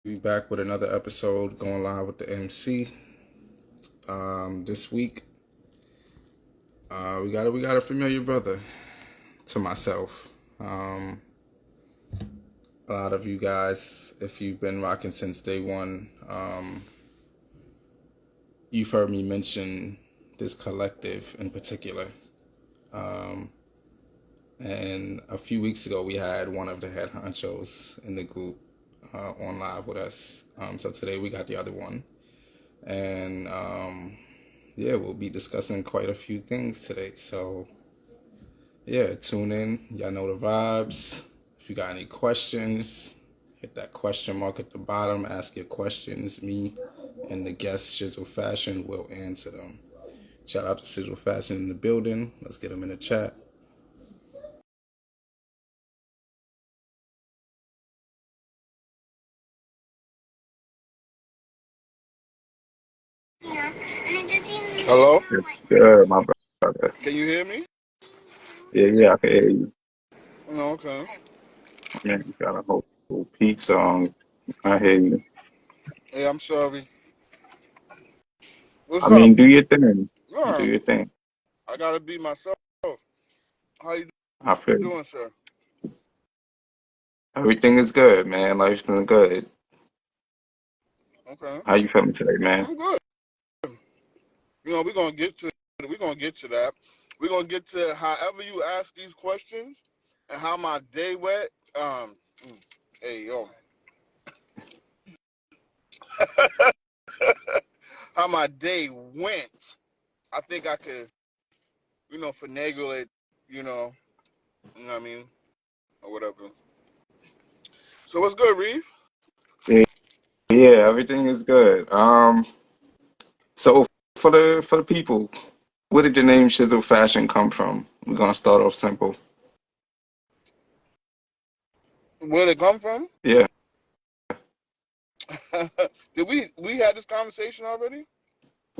We back with another episode going live with the MC. This week, we got a familiar brother to myself. A lot of you guys, if you've been rocking since day one, you've heard me mention this collective in particular. And a few weeks ago, we had one of the head honchos in the group on live with us. So today we got the other one. And yeah, we'll be discussing quite a few things today. So yeah, tune in. Y'all know the vibes. If you got any questions, hit that question mark at the bottom. Ask your questions. Me and the guest Shizzle Fashion will answer them. Shout out to Shizzle Fashion in the building. Let's get them in the chat. Hello? It's good, my brother. Can you hear me? Yeah, I can hear you. No, okay. Man, you got a whole Pete song. I hear you. Hey, I'm sorry. I What's up? mean, do your thing. Do Yeah, your thing. I gotta be myself. How you I feel you. doing, sir? Everything is good, man. Life's been good. Okay. How you feeling today, man? I'm good. We're gonna get to that. We're gonna get to however you ask these questions and how my day went. Mm, hey yo, how my day went. I think I could, finagle it. You know what I mean, or whatever. So what's good, Reeve? Yeah, yeah, everything is good. So for the people, where did the name Shizzle Fashion come from? We're gonna start off simple. Where'd it come from? Yeah, Did we had this conversation already?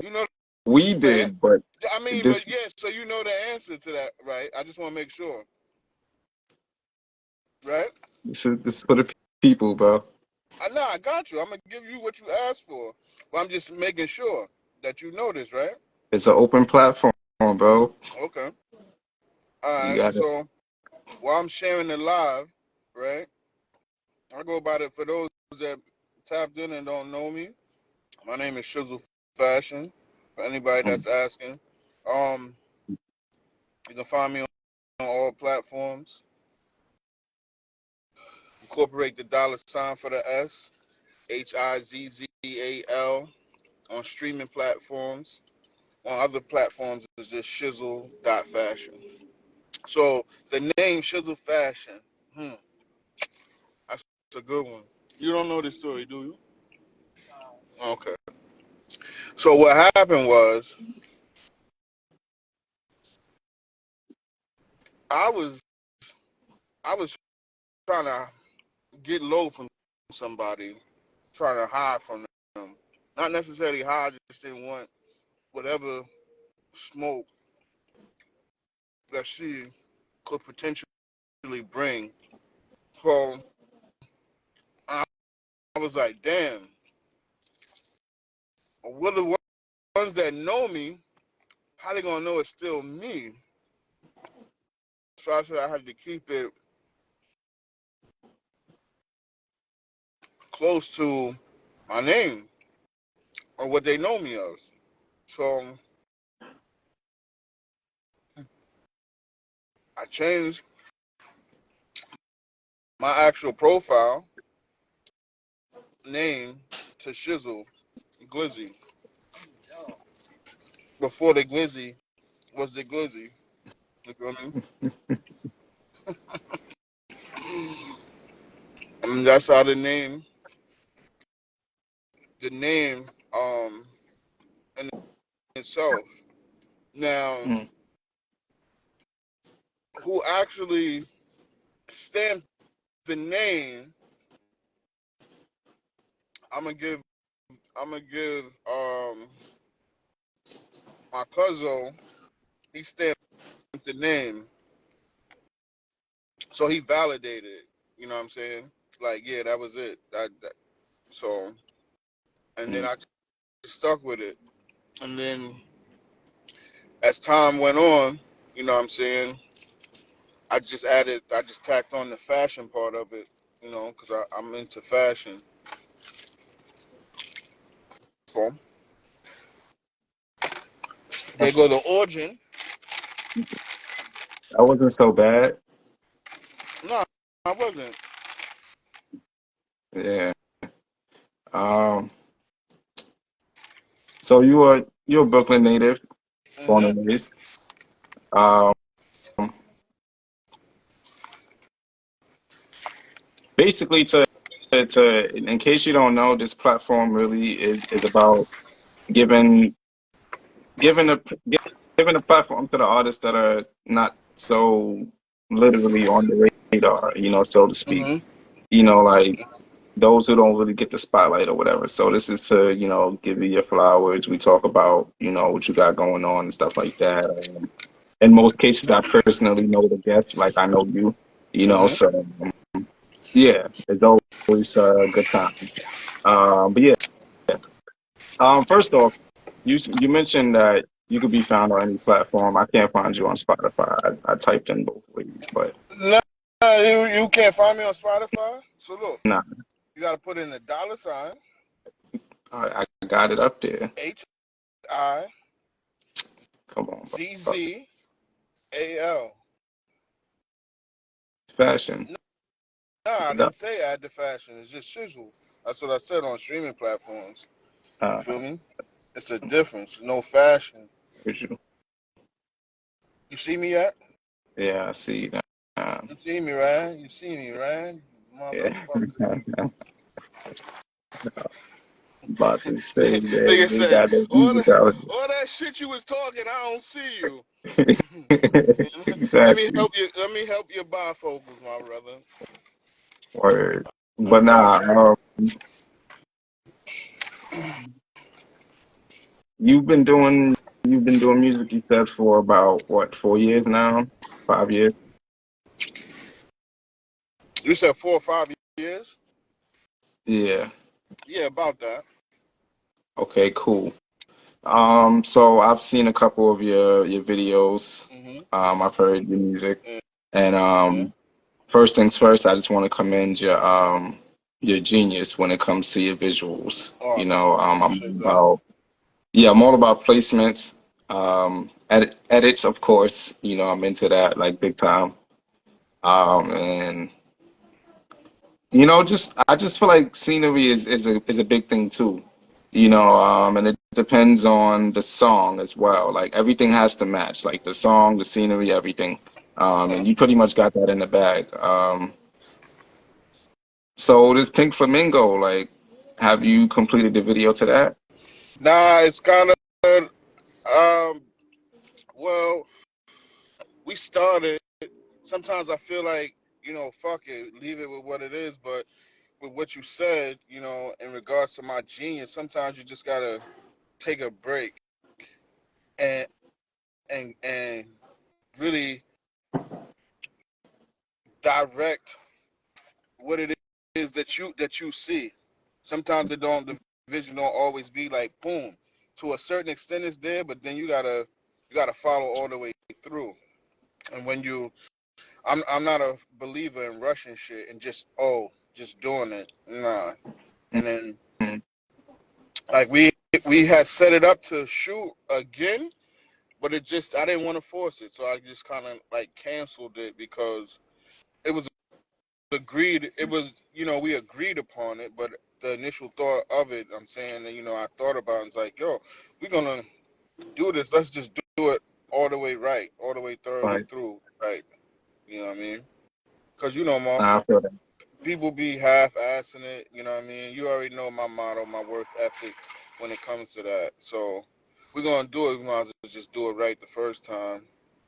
You know we the did, but but this yeah. So you know the answer to that, right? I just want to make sure, right? this is for the people, bro. I know I got you. I'm gonna give you what you asked for, but I'm just making sure that you know this, right? It's an open platform, bro. Okay. All You right. got it. So while I'm sharing it live, right? I go about it for those that tapped in and don't know me. My name is Shizzle Fashion. For anybody that's asking, um, you can find me on all platforms. Incorporate the $ for the S, Hizzal on streaming platforms. On other platforms, it's just Shizzle.fashion. So the name Shizzle Fashion, that's a good one. You don't know this story, do you? Okay. So what happened was I was I was trying to get low from somebody, trying to hide from them. Not necessarily hide, just didn't want whatever smoke that she could potentially bring. So I was like, damn, what the ones that know me, how they gonna know it's still me? So I said I had to keep it close to my name or what they know me as. So I changed my actual profile name to Shizzle Glizzy before the Glizzy was the Glizzy. You feel me? And that's how the name in itself. Now, Mm. who actually stamped the name? I'm gonna give my cousin. He stamped the name, so he validated it. You know what I'm saying? Like, yeah, that was it. That So, and then Mm. I just stuck with it. And then as time went on, you know what I'm saying, I just tacked on the fashion part of it, you know, because I'm into fashion. So, they go to origin. That wasn't so bad. No, I wasn't. Yeah. Um, so you're a Brooklyn native, born Hmm. and raised. Um, basically to in case you don't know, this platform really is about giving giving a giving a platform to the artists that are not so literally on the radar, so to speak. Hmm. Like those who don't really get the spotlight or whatever. So this is to, give you your flowers. We talk about, what you got going on and stuff like that. In most cases, I personally know the guest, like I know you, Hmm. so yeah, it's always a good time. But yeah, first off, you mentioned that you could be found on any platform. I can't find you on Spotify. I typed in both ways, but No, you can't find me on Spotify. So look, nah, you got to put in the dollar sign I got it up there. HIZZAL. Come on, bro. Fashion. No, I didn't say add the fashion. It's just shizzle. That's what I said on streaming platforms. You Uh, feel me? It's a difference. No fashion. visual. You see me yet? Yeah, I see that. You see me, right? You see me, right? Yeah. Motherfucker. About to say, man, Nigga we said, got the music out all that shit you was talking, I don't see you. here. Exactly. Let me help you bifocals, my brother. Word. I But got nah, you've been doing music, you said, for about what, 4 years now? 5 years? you. You said 4 or 5 years? Yeah. Yeah, about that. Okay, cool. So I've seen a couple of your videos. Mhm. I've heard your music. Yeah. And Yeah. first things first, I just want to commend your genius when it comes to your visuals. Oh, I'm appreciate that. about Yeah, I'm all about placements, edits, of course. I'm into that like big time. And just I just feel like scenery is a big thing too. And it depends on the song as well. Like everything has to match, like the song, the scenery, everything. And you pretty much got that in the bag. So this Pink Flamingo, like, have you completed the video to that? Nah, it's kind of um. Well, we started. Sometimes I feel like fuck it, leave it with what it is. But with what you said, in regards to my genius, sometimes you just gotta take a break and and really direct what it is that you see. Sometimes it don't the vision don't always be like boom. To a certain extent it's there, but then you gotta follow all the way through. And when I'm not a believer in rushing shit and just doing it. Nah. And then Mhm. like we had set it up to shoot again, but it just I didn't want to force it, so I just kind of like canceled it because it was agreed. It was we agreed upon it, but the initial thought of it, I'm saying that I thought about it, it's like yo, we're gonna do this. Let's just do it all the way right, all the way thoroughly Like, through right. You know what I mean? Because ma, nah, I feel that. people be half-assing it. You know what I mean? You already know my motto, my work ethic when it comes to that. So we're gonna do it. We might as well just do it right the first time.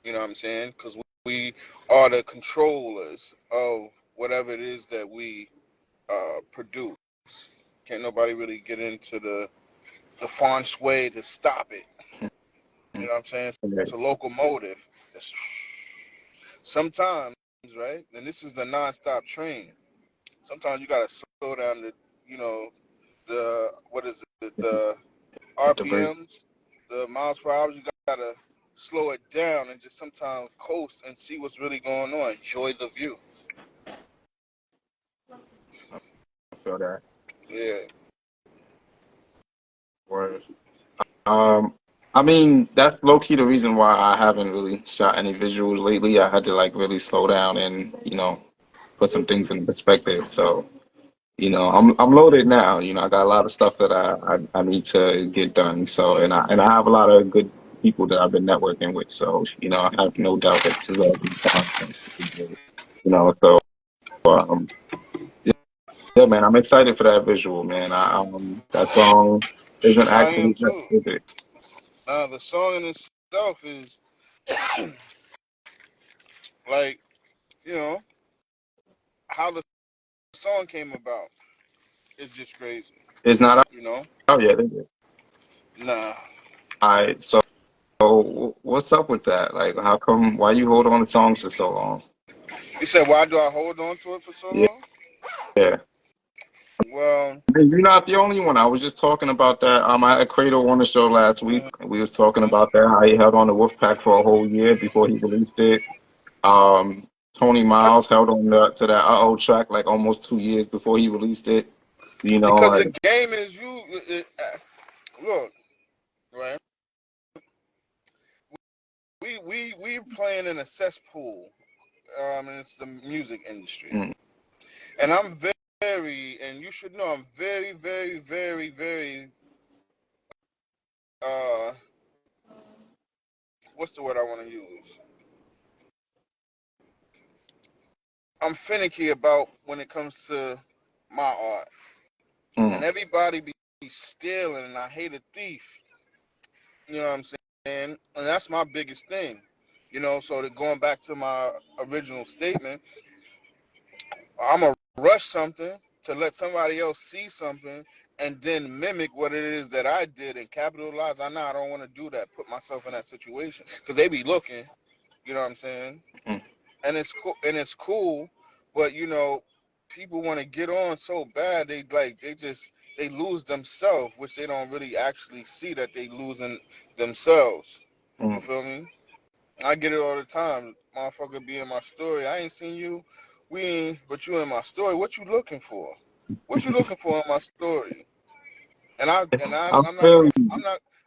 You know what I'm saying? Because we are the controllers of whatever it is that we produce. Can't nobody really get into the feng shui to stop it. You know what I'm saying? Okay. It's a locomotive. It's, sometimes, right? And this is the non-stop train. Sometimes you gotta slow down you know, with the with the break. RPMs, the miles per hour. You gotta slow it down and just sometimes coast and see what's really going on. Enjoy the view. I feel that. Yeah. Word. Um, I mean, that's low key the reason why I haven't really shot any visuals lately. I had to like really slow down and, put some things in perspective. So, I'm loaded now. I got a lot of stuff that I need to get done. So, and I have a lot of good people that I've been networking with. So, I have no doubt that this is all be fine. So um, yeah, man, I'm excited for that visual, man. That song isn't I am actually that, too. is it? The song in itself is like, you know, how the song came about is just crazy. It's not You know? out yet, is it? Nah. All right, so what's up with that? Like, how come? Why you hold on to songs for so long? You said, why do I hold on to it for so Yeah, long? yeah. Well, You're not the only one. I was just talking about that. I had Cradle on the show last week. We was talking about that, how he held on to Wolfpack for a whole year before he released it. Um, Tony I, Miles held on to that Uh-Oh track like almost 2 years before he released it. because Like, the game is look, right? We playing in a cesspool. And it's the music industry, mm, and I'm very, and you should know, I'm very, very, very, very. Uh, what's the word I want to use? I'm finicky about when it comes to my art, and mm, everybody be stealing, and I hate a thief. You know what I'm saying? And that's my biggest thing. So going back to my original statement, I'm gonna rush something to let somebody else see something and then mimic what it is that I did and capitalize. I don't want to do that. Put myself in that situation because they be looking. You know what I'm saying? mm. And it's cool. And it's cool, but people want to get on so bad. They lose themselves, which they don't really actually see that they losing themselves. You Mm. feel me? I get it all the time. Motherfucker be in my story. I ain't seen you. We ain't, but you in my story. What you looking for? What you looking for in my story? And I I'm not feel gonna you.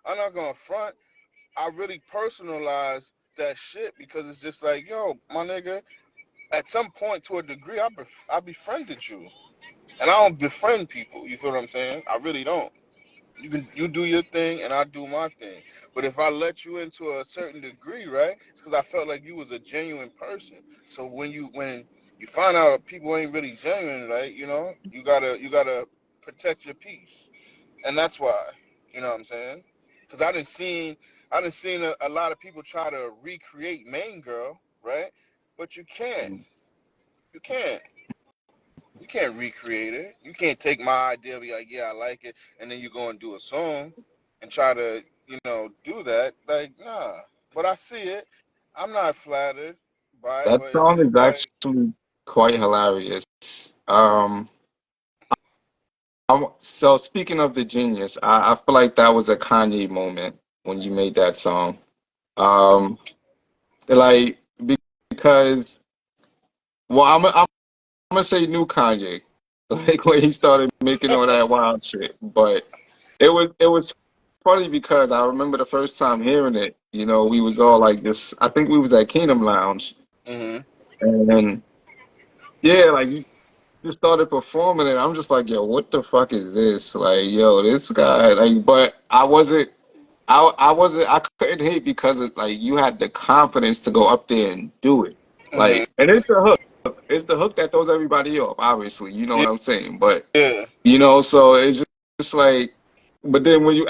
I'm not gonna front. I really personalize that shit because it's just like, yo, my nigga. At some point, to a degree, I befriended you, and I don't befriend people. You feel what I'm saying? I really don't. You do your thing and I do my thing. But if I let you into a certain degree, right? It's because I felt like you was a genuine person. So when you find out that people ain't really genuine, right? You gotta protect your peace, and that's why. You know what I'm saying? Because I didn't seen a lot of people try to recreate Main Girl, right? But you can't. You can't. You can't recreate it. You can't take my idea and be like, yeah, I like it, and then you go and do a song and try to, do that. Like, nah. But I see it. I'm not flattered by it, That but it's song is just like, actually quite hilarious. Um, so speaking of the genius, I feel like that was a Kanye moment when you made that song. Um, like because well, I'm gonna say new Kanye, like when he started making all that wild shit. But it was funny because I remember the first time hearing it. We was all like this. I think we was at Kingdom Lounge, hmm and yeah, like you just started performing it. I'm just like, yo, what the fuck is this? Like, yo, this guy, like, but I couldn't hate because like you had the confidence to go up there and do it. hmm Like, and it's the hook. It's the hook that throws everybody off, obviously. You know yeah, what I'm saying? But, yeah, so it's just like, but then when you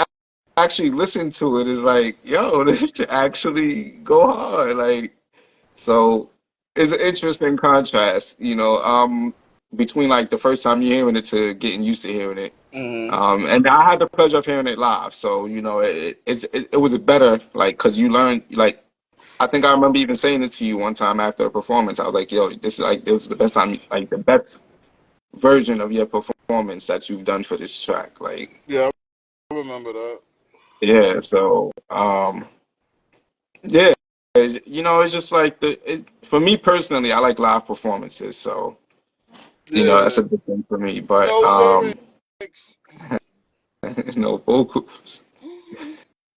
actually listen to it, it's like, yo, this should actually go hard. Like, so it's an interesting contrast, between like the first time you're hearing it to getting used to hearing it. hmm And I had the pleasure of hearing it live, so it was better, like, because you learned, like, I think I remember even saying this to you one time after a performance. I was like, "Yo, this was the best time, like the best version of your performance that you've done for this track." Like, yeah. remember that. Yeah, so yeah, it's just like for me personally, I like live performances, so that's Yeah. a good thing for me. But No lyrics. no vocals.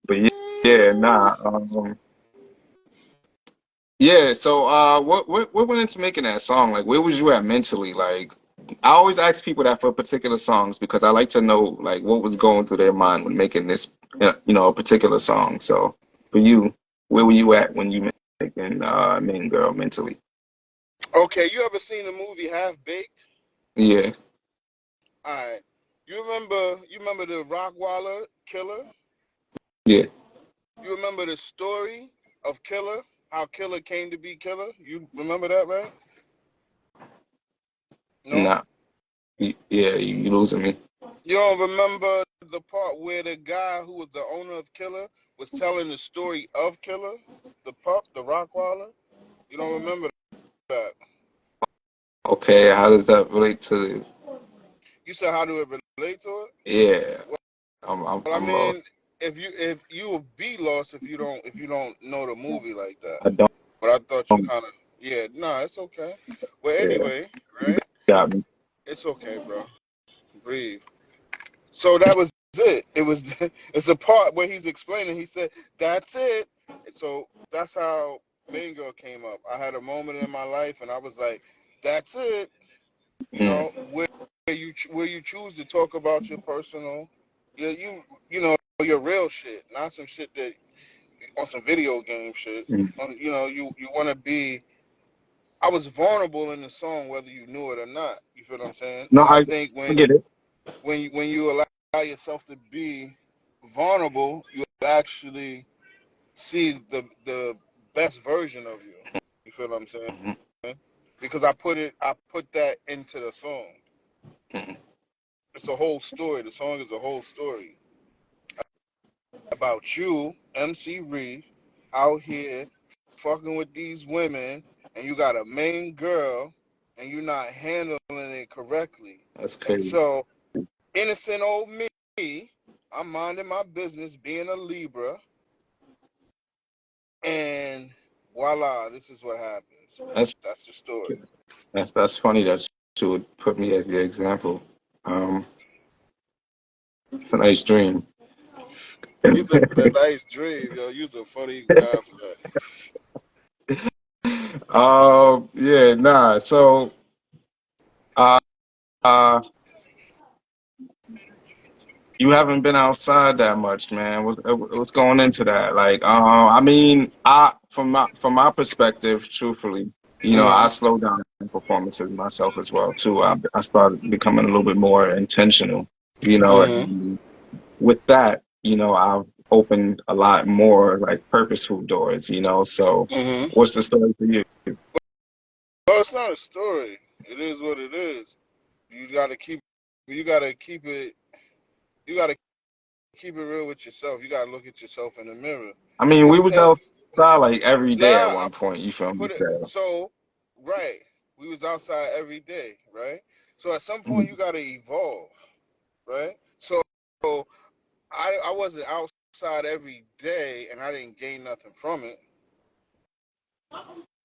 But yeah, nah. Yeah, so what went into making that song? Like, where was you at mentally? Like, I always ask people that for particular songs because I like to know like what was going through their mind when making this, a particular song. So for you, where were you at when you making Main Girl mentally? Okay, you ever seen the movie Half Baked? Yeah, All right. You remember the Rockwaller killer? yeah, You remember the story of Killer? How Killer came to be Killer? You remember that, right? No? nah, yeah, you losing me. You don't remember the part where the guy who was the owner of Killer was telling the story of Killer? The pup, the Rockwaller? You don't remember that? Okay, how does that relate to? You said how do it relate to it? Yeah, Well, I I'm lost. mean, if you will be lost if you don't know the movie like that. I don't. But I thought you kind of yeah. Nah, it's okay. Well, Yeah, anyway, you right? got me. It's okay, bro. Breathe. So that was it. It was it's a part where he's explaining. He said, "That's it." So that's how Main Girl came up. I had a moment in my life, and I was like, "That's it." You Mm. know, where you choose to talk about your personal, your real shit, not some shit that on some video game shit. Mm. You want to be. I was vulnerable in the song, whether you knew it or not. You feel what I'm saying? No, And I I think when get it. when you allow yourself to be vulnerable, you actually see the best version of you. You feel what I'm saying? Mhm. Because I put that into the song. Mhm. It's a whole story. The song is a whole story about you, MC Reef, out here fucking with these women, and you got a main girl, and you're not handling it correctly. That's And crazy. so, innocent old me, I'm minding my business, being a Libra, and voila, this is what happens. That's That's the story. that's funny that you would put me as the example. Um, it's a nice dream. He said, "A nice dream, yo. You's a funny guy for that." Yeah, nah. So, uh, uh, you haven't been outside that much, man. What's going into that? Like, I mean, from my perspective, truthfully, I Mm, slowed down in performances myself as well too. I started becoming a little bit more intentional, mm, and with that, I've opened a lot more like purposeful doors. So, mm. what's the story for you? Well, it's not a story. It is what it is. You gotta keep. You gotta keep it. You gotta keep it real with yourself. You gotta look at yourself in the mirror. I mean, we Cause was outside like every day at nah, I one point. You feel me? put it So, so right. We was outside every day, right? So at some point mhm. you gotta evolve, right? So I wasn't outside every day and I didn't gain nothing from it.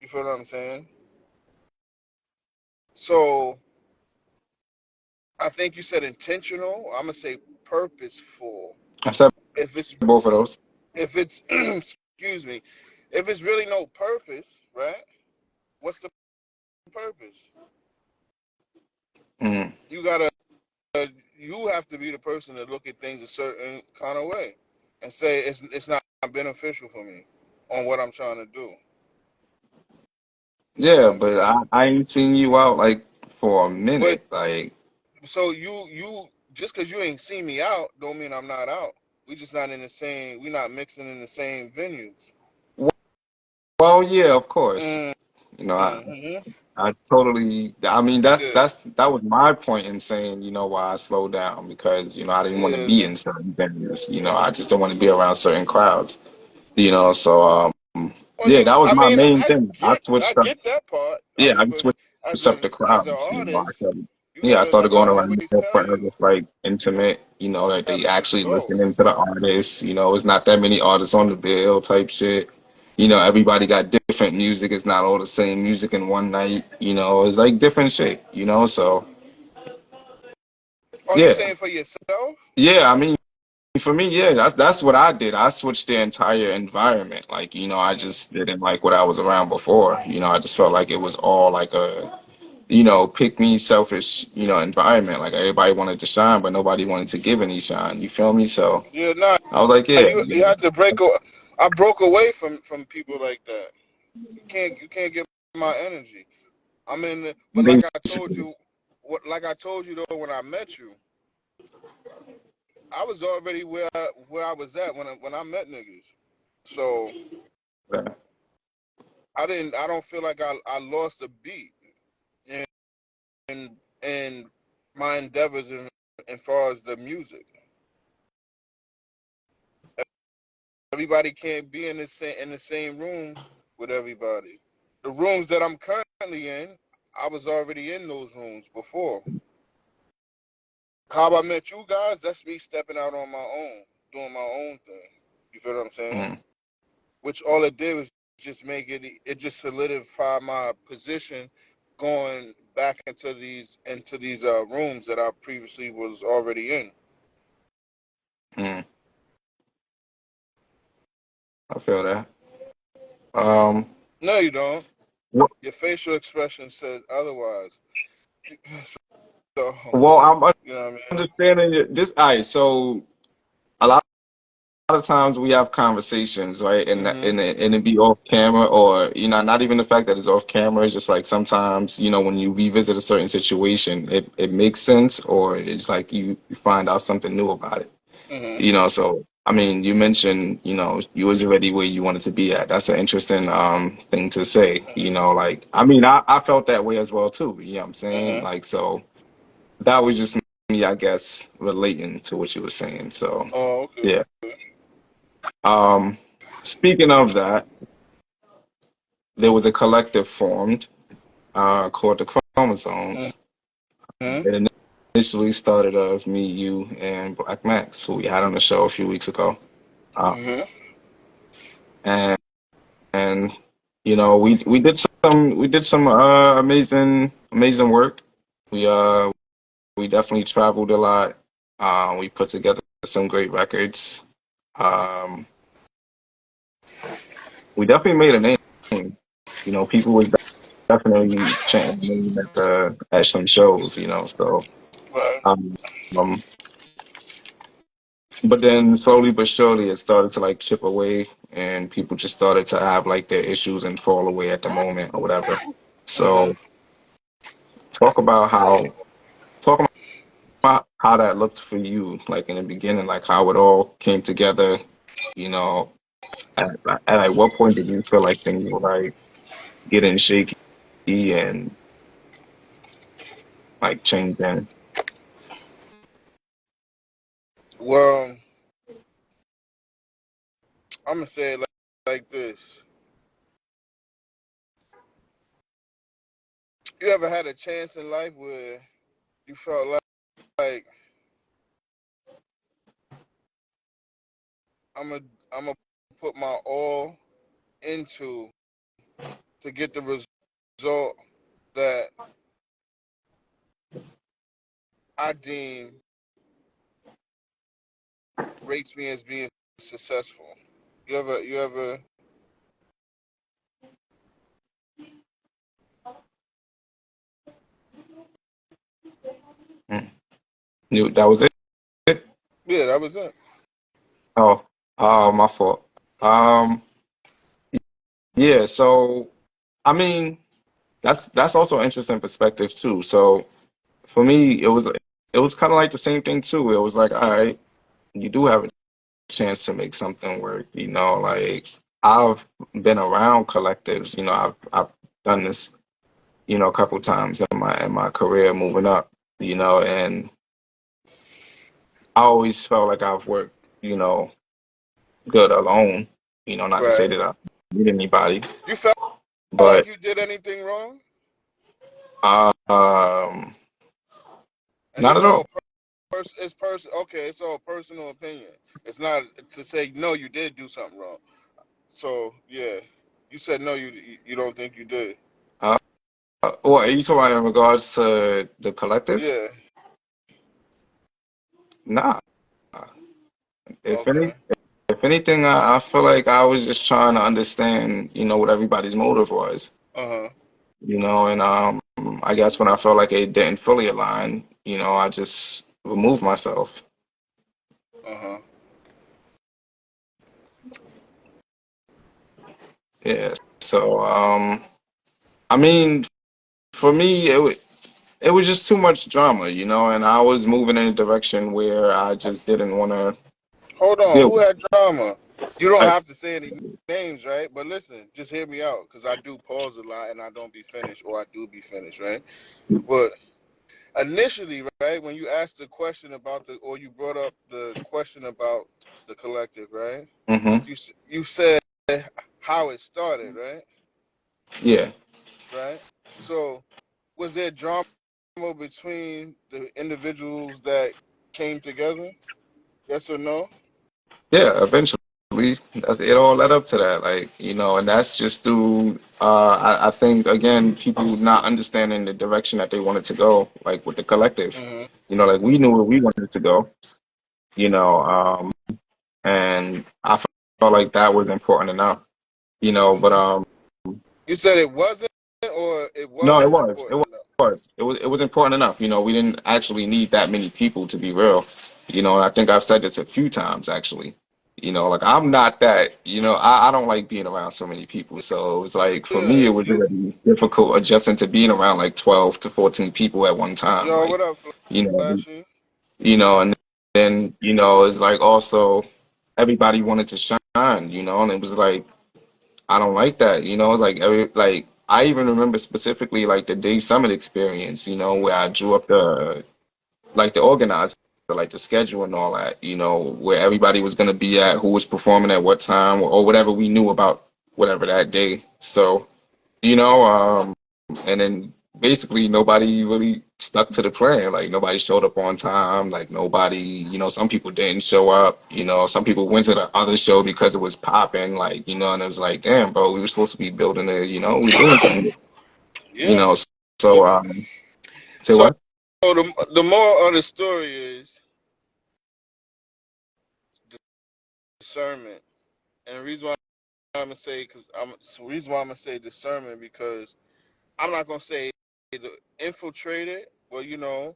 You feel what I'm saying? So I think you said intentional. I'm gonna say purposeful. I said If it's both of those. if it's excuse me, if it's really no purpose, right? What's the purpose? Mm. You gotta you have to be the person to look at things a certain kind of way and say it's not beneficial for me on what I'm trying to do. You feel Yeah, what I'm but saying? I ain't seen you out like for a But minute. Like, so you just because you ain't seen me out don't mean I'm not out. We just not in the same. We not mixing in the same venues. well, yeah, of course. Mm, You know, I mm-hmm. I totally. I mean, Yeah, that was my point in saying, why I slowed down because I didn't want to yeah. be in certain venues. I just don't want to be around certain crowds. So Well, yeah, that was I my mean, main thing. I I switched up. get that part. I Yeah, I mean, just but switched up the as an crowds. I artist, said, Yeah, I Because started like I going around always more tell part of you, this like intimate, like that they listen to actually both. listening to the artists. It's not that many artists on the bill type shit. Everybody got different music. It's not all the same music in one night. It's like different shit. So Are you yeah, saying for yourself? yeah. I mean, for me, yeah, that's what I did. I switched the entire environment. Like, I Hmm. just didn't like what I was around before. I just felt like it was all like a pick me selfish, environment. Like everybody wanted to shine, but nobody wanted to give any shine. You feel me? So You're not. I was like, yeah, You have to break. I broke away from people like that. You can't get my energy. I'm in. But like I told basically, you, like I told you though when I met you, I was already where I was at when I met niggas. So yeah. I don't feel like I lost a beat in my endeavors in far as the music. Everybody can't be in the same room with everybody. The rooms that I'm currently in, I was already in those rooms before. How I met you guys, that's me stepping out on my own, doing my own thing. You feel what I'm saying? Mm, Which all it did was just it just solidified my position going back into these rooms that I previously was already in. mm, I feel that. Um, No, you don't. well, Your facial expression said otherwise. So, well, I'm you know what I mean? understanding this. All right, so a lot of times we have conversations, right? And it be off camera, or not even the fact that it's off camera. It's just like sometimes, when you revisit a certain situation, it makes sense, or it's like you find out something new about it. Hmm. So I mean, you mentioned, you was already where you wanted to be at. That's an interesting thing to say. Hmm. Like I mean, I felt that way as well too. You know what I'm saying? Hmm. Like so that was just me, I guess, relating to what you were saying. So Oh, okay. yeah. Um, Speaking of that, there was a collective formed called the Chromosomes. Hmm. It initially started of me, you, and Black Max, who we had on the show a few weeks ago. Uh, Hmm. and and we did some amazing work. We definitely traveled a lot. We put together some great records. Um, we definitely made a name. People was definitely chanting my name at some shows. So Right. um, um, but then slowly but surely it started to like chip away, and people just started to have like their issues and fall away at the moment or whatever. Hmm. So talk about how talk about how that looked for you, like in the beginning, like how it all came together. You know, at like what point did you feel like things were like getting shaky and like changing? Well, I'm gonna say it like this. You ever had a chance in life where you felt like I'm a I'm gonna put my all into to get the result that I deem rates me as being successful. You ever Mm. That was it. Yeah, that was it. Oh, my fault. Um, yeah. So I mean, that's also an interesting perspective too. So for me, it was kind of like the same thing too. It was like, all right, you do have a chance to make something work. Like I've been around collectives. I've done this, a couple times in my career moving up. And I always felt like I've worked, good alone. Not to say Right. that I need anybody, You felt like but you did anything wrong? um, And Not it's at all. all it's person. Okay, it's all personal opinion. It's not to say no, you did do something wrong. So yeah, you said no, you don't think you did. Uh, what are you talking about in regards to the collective? Yeah. Nah. If any, Okay. if anything, I feel like I was just trying to understand, what everybody's motive was, Uh huh. and I guess when I felt like it didn't fully align, I just removed myself. Uh huh. Yeah. So, I mean, for me, it was just too much drama, and I was moving in a direction where I just didn't want to Hold on. deal Who with had drama? You don't it. have to say any names, right? But listen, just hear me out, cause I do pause a lot and I don't be finished, or I do be finished, right? But initially, right, when you asked the question about or you brought up the question about the collective, right? Hmm. You said how it started, right? Yeah. Right. So, was there drama between the individuals that came together? Yes or no? Yeah, eventually, it all led up to that, like and that's just through. I think again, people not understanding the direction that they wanted to go, like with the collective. Hmm. Like we knew where we wanted to go, you know, um, and I felt like that was important enough, But You said it wasn't, or it no, it was was. It important enough. was. It was important enough. We didn't actually need that many people to be real. And I think I've said this a few times actually. Like I'm not that, I don't like being around so many people. So it was like for me Yeah, it was really difficult adjusting to being around like 12 to 14 people at one time. yo, Like, what up, you know, Flashy? and then, it's like also everybody wanted to shine, and it was like I don't like that, It's like I even remember specifically like the Day Summit experience, where I drew up the organizer, like the schedule and all that, where everybody was gonna be at, who was performing at what time, or whatever we knew about whatever that day. So, and then basically nobody really stuck to the plan. Like nobody showed up on time. Like nobody, some people didn't show up. Some people went to the other show because it was popping. Like, and it was like, damn, bro, we were supposed to be building we're doing something. You Yeah. know, so say So what? the moral of the story is discernment, and the reason why I'm gonna say the reason why I'm gonna say discernment because I'm not gonna say the infiltrated. Well, you gotta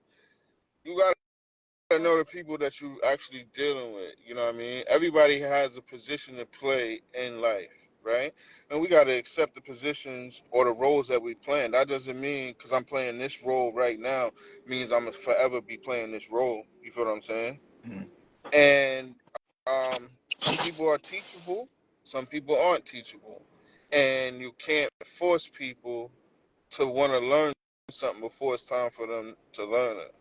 know the people that you actually dealing with. You know what I mean? Everybody has a position to play in life, right? And we gotta accept the positions or the roles that we play. That doesn't mean because I'm playing this role right now means I'm gonna forever be playing this role. You feel what I'm saying? Mhm. And some people are teachable, some people aren't teachable, and you can't force people to want to learn something before it's time for them to learn it.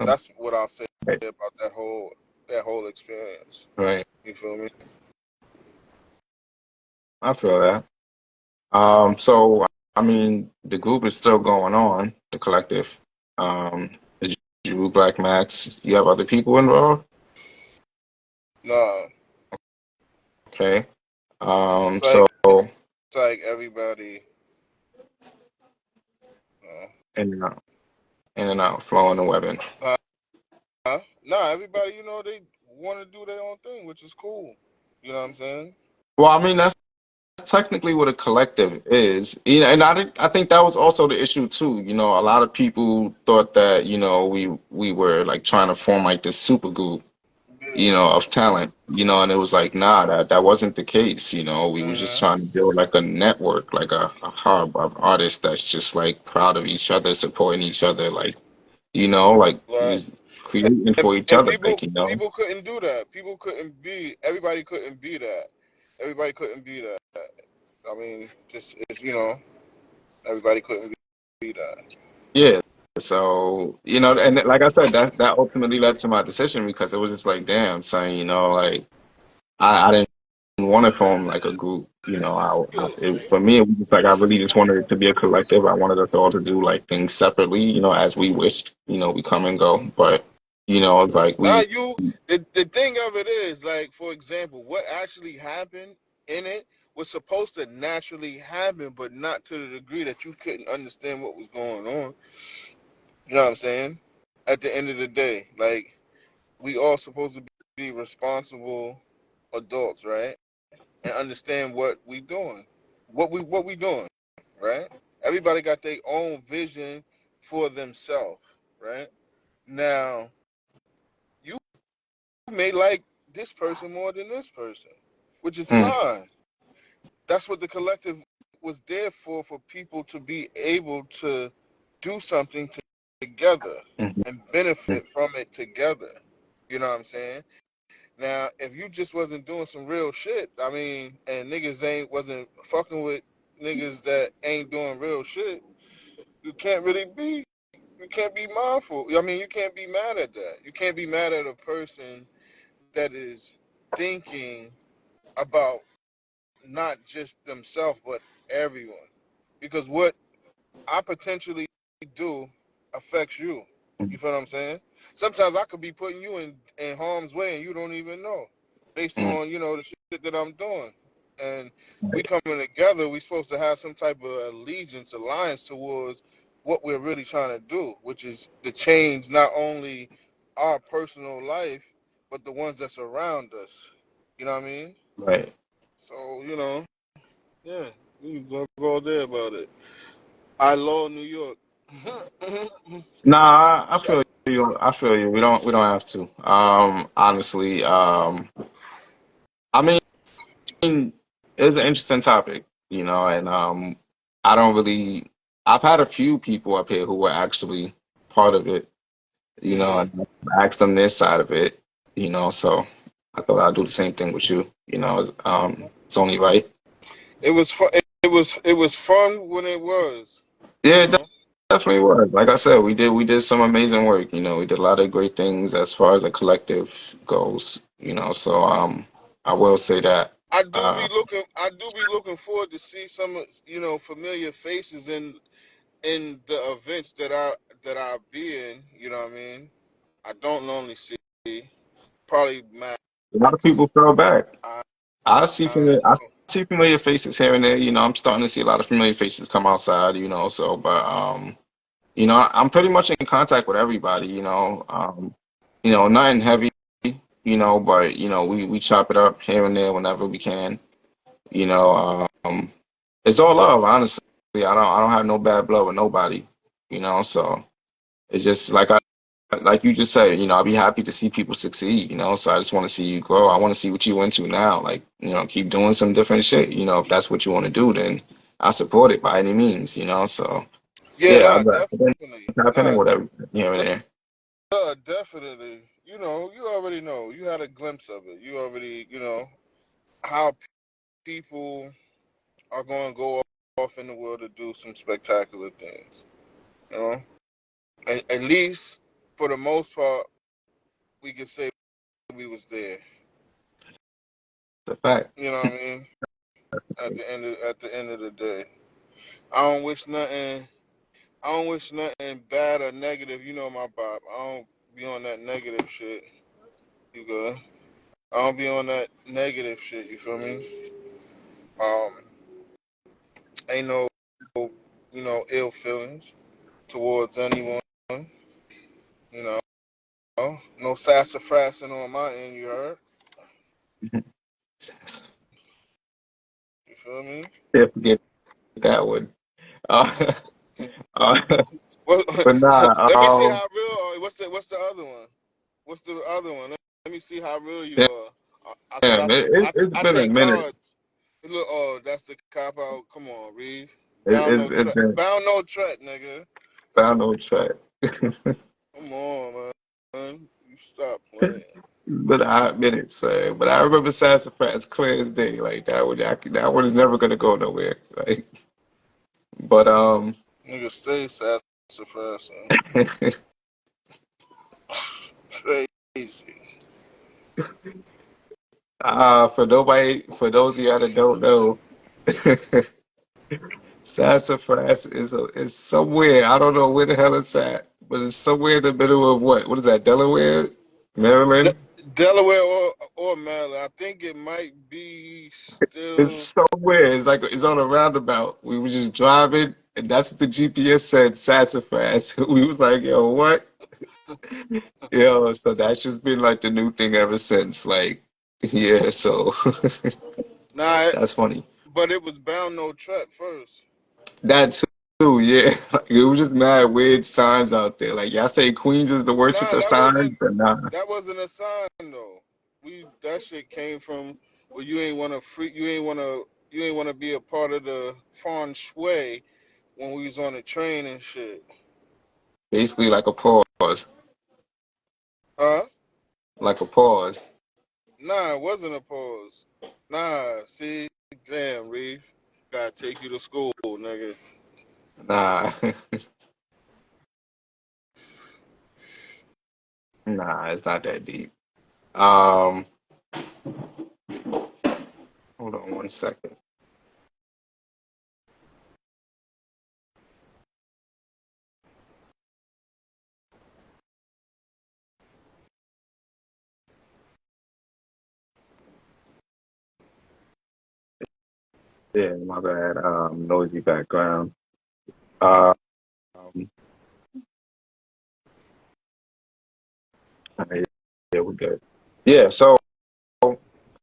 That's what I'll say Right. about that whole experience. Right. You feel me? I feel that. So I mean, the group is still going on, the collective. Is you Black Max? You have other people involved? Nah, Okay. it's So like it's like everybody. Uh, in and out, in and out, flowing and webbing. nah, everybody. They want to do their own thing, which is cool. You know what I'm saying? Well, I mean, that's technically what a collective is. And I think that was also the issue too. A lot of people thought that, we were like trying to form like this super group, Yeah. of talent, and it was like, nah, that wasn't the case. We was just Mhm. trying to build like a network, like a hub of artists that's just like proud of each other, supporting each other, like, like Right. just creating and for each and other, people like, people couldn't do that. People couldn't be. Everybody couldn't be that. Everybody couldn't be that. I mean, just it's everybody couldn't be that. yeah. So, and like I said, that ultimately led to my decision because it was just like, damn, son, like I didn't want to form like a group. For me, it was just like I really just wanted it to be a collective. I wanted us all to do like things separately, as we wished. We come and go, but it's like Now we. you, the thing of it is, like, for example, what actually happened in it was supposed to naturally happen, but not to the degree that you couldn't understand what was going on. You know what I'm saying? At the end of the day, like, we all supposed to be responsible adults, right? And understand what we doing, what we doing, right? Everybody got their own vision for themselves, right? Now, you may like this person more than this person, which is Mm, fine. That's what the collective was there for people to be able to do something together mhm, and benefit from it together. You know what I'm saying? Now, if you just wasn't doing some real shit, I mean, and niggas ain't wasn't fucking with niggas that ain't doing real shit, you can't really be you can't be mindful. I mean, you can't be mad at that. You can't be mad at a person that is thinking about not just themselves but everyone. Because what I potentially do affects you. mhm. You feel what I'm saying? Sometimes I could be putting you in harm's way and you don't even know, based Mm. on the shit that I'm doing. And we coming together, we supposed to have some type of alliance towards what we're really trying to do, which is to change not only our personal life, but the ones that's around us. You know what I mean? Right. So, yeah, we can talk all day about it. I love New York. Nah, I Shut feel you. I feel you. We don't have to. Honestly, I mean, it's an interesting topic, and I don't really. I've had a few people up here who were actually part of it, hmm and I asked them their side of it, So I thought I'd do the same thing with you. It's only right. It was fun. It was fun when it was. You Yeah, it know. definitely was. Like I said, we did some amazing work. We did a lot of great things as far as a collective goes. So I will say that. Uh, I do be looking forward to see some familiar faces in the events that I be in. You know what I mean? I don't normally see probably a lot of Max. people fell back. I I see familiar faces here and there. I'm starting to see a lot of familiar faces come outside. So but I'm pretty much in contact with everybody. Nothing heavy. But we chop it up here and there whenever we can. You know, it's all love, honestly. I don't have no bad blood with nobody. So it's just like you just said. I'll be happy to see people succeed. So I just want to see you grow. I want to see what you into now. Like keep doing some different shit. If that's what you want to do, then I support it by any means. So yeah, yeah, nah, I've been definitely, happening nah, with everything here and there. definitely. You already know. You had a glimpse of it. You already, how people are going to go off in the world to do some spectacular things. You know, at least for the most part, we can say we was there. It's a fact. You know what I mean? At the end of the day, I don't wish nothing. I don't wish nothing bad or negative. You know my Bob. I don't be on that negative shit. You good? I don't be on that negative shit. You feel me? Um, ain't no ill feelings towards anyone. You no sassafrasing on my end. You heard? You feel me? Yeah, forget that one. Uh, uh, What, but nah. let me see how real. What's the other one? What's the other one? Let me see how real you are. Cause Damn, it's I been a take minute. cards. Look, oh, that's the cop out. Come on, Reeve. It's been Bound no track, nigga. found on track. Come on, man. You stop playing. But I admit it, son. But I remember Sassafras clear as day. Like that one is never gonna go nowhere. Like, but Nigga, stay sassafras. I Crazy. For those of y'all that don't know, Sassafras is somewhere. I don't know where the hell it's at, but it's somewhere in the middle of what? What is that? Delaware, De- Maryland? Delaware or Maryland. I think it might be still. It's somewhere. It's like it's on a roundabout. We were just driving, and that's what the GPS said. Sassafras. We was like, yo, what? Yo, so that's just been like the new thing ever since. Like, yeah. So Nah, that's funny. but it was bound no trap first. That too, yeah. Like, it was just mad weird signs out there. Like y'all say Queens is the worst with Nah, the signs, but nah. that wasn't a sign though. We that shit came from well, you ain't wanna be a part of the feng shui when we was on the train and shit. Basically like a pause. Huh? Like a pause. Nah, it wasn't a pause. Nah, see, damn, Reef, gotta take you to school, nigga. Nah. Nah, it's not that deep. Um, hold on one second. Yeah, my bad. Noisy background. Um, alright, yeah, we're good. Yeah, so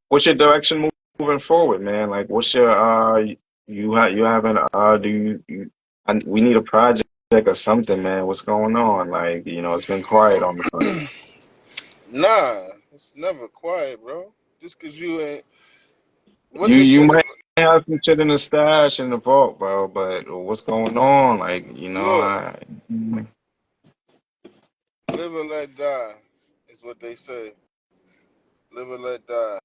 what's your direction moving forward, man? Like, what's your you having do we need a project or something, man? What's going on? Like, it's been quiet on the front. Nah, it's never quiet, bro. Just 'cause you ain't what they You said. If might have some shit in the stash in the vault, bro, but what's going on? Like, look, live or let die is what they say. Live or let die.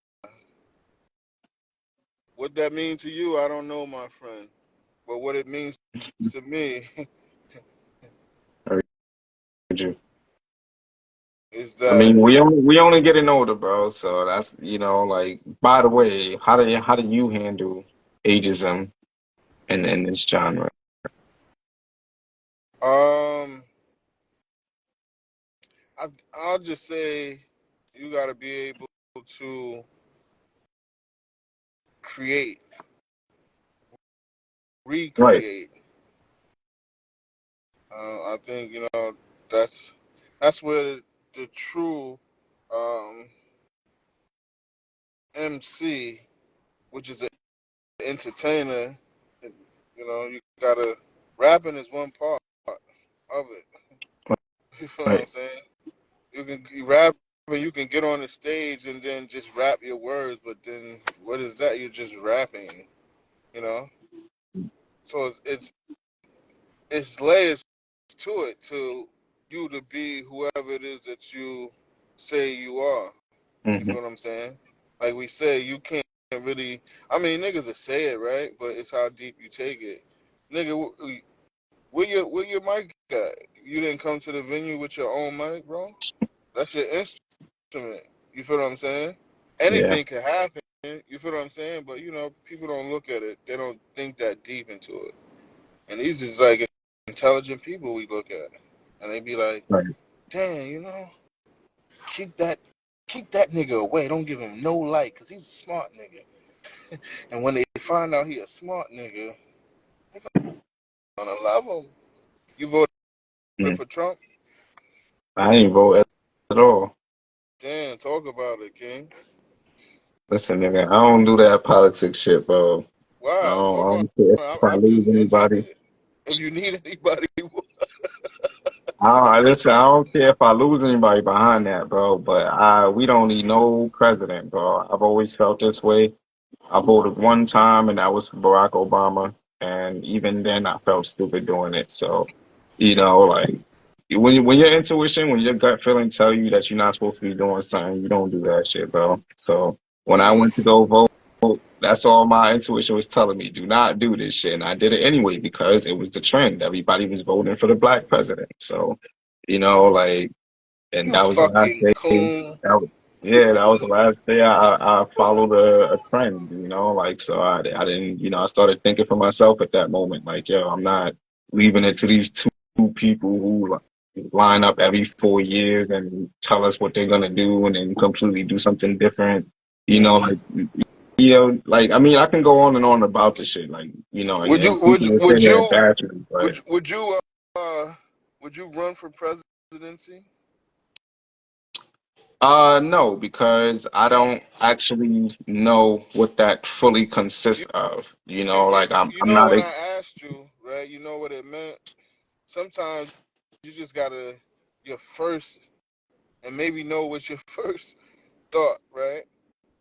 What that means to you, I don't know, my friend. But what it means to me I heard you. is I that mean, we only getting older, bro. So that's like. By the way, how do you handle ageism in this genre? um, I, I'll just say you got to be able to create, Right. recreate. I think that's that's where the true um, MC, which is an entertainer, you gotta rapping is one part of it. You feel what I'm Right. saying? You rap and you can get on the stage and then just rap your words, but then what is that? You're just rapping, you know. So it's layers to it to you to be whoever it is that you say you are. You Hmm. feel what I'm saying? Like we say, you can't really. I mean, niggas will say it, right? But it's how deep you take it. Nigga, where your mic at? You didn't come to the venue with your own mic, bro. That's your instrument. You feel what I'm saying? Yeah. Anything can happen. You feel what I'm saying? But people don't look at it. They don't think that deep into it. And these is like intelligent people we look at, and they be like, Right. "Damn, keep that, keep that nigga away. Don't give him no light, cause he's a smart nigga." And when they find out he a smart nigga, they gonna love him. You voted Mm. for Trump? I ain't vote at all. Damn, talk about it, King. Listen, nigga, I don't do that politics shit, bro. I Wow, don't, talk I about don't care if it. I I'm lose just anybody. interested. If you need anybody, Listen, I don't care if I lose anybody behind that, bro. But we don't need no president, bro. I've always felt this way. I voted one time, and that was for Barack Obama, and even then, I felt stupid doing it. So, like when your intuition, when your gut feeling tell you that you're not supposed to be doing something, you don't do that shit, bro. So when I mm, went to go vote, that's all my intuition was telling me: do not do this shit, and I did it anyway because it was the trend. Everybody was voting for the black president, so like, and you that was the last fucking day. coon. Yeah, that was the last day I followed a trend, like, so I didn't, I started thinking for myself at that moment, like, yo, I'm not leaving it to these two people who line up every 4 years and tell us what they're gonna do and then completely do something different. Hmm. Like, like, I mean, I can go on and on about this shit, like, Would and you would people you, will say would they're you bashing, but uh would you run for presidency? no, because I don't actually know what that fully consists You of. you Like you I'm know not when a I asked you, right? You know what it meant. Sometimes you just gotta your first and maybe know what's your first thought, right?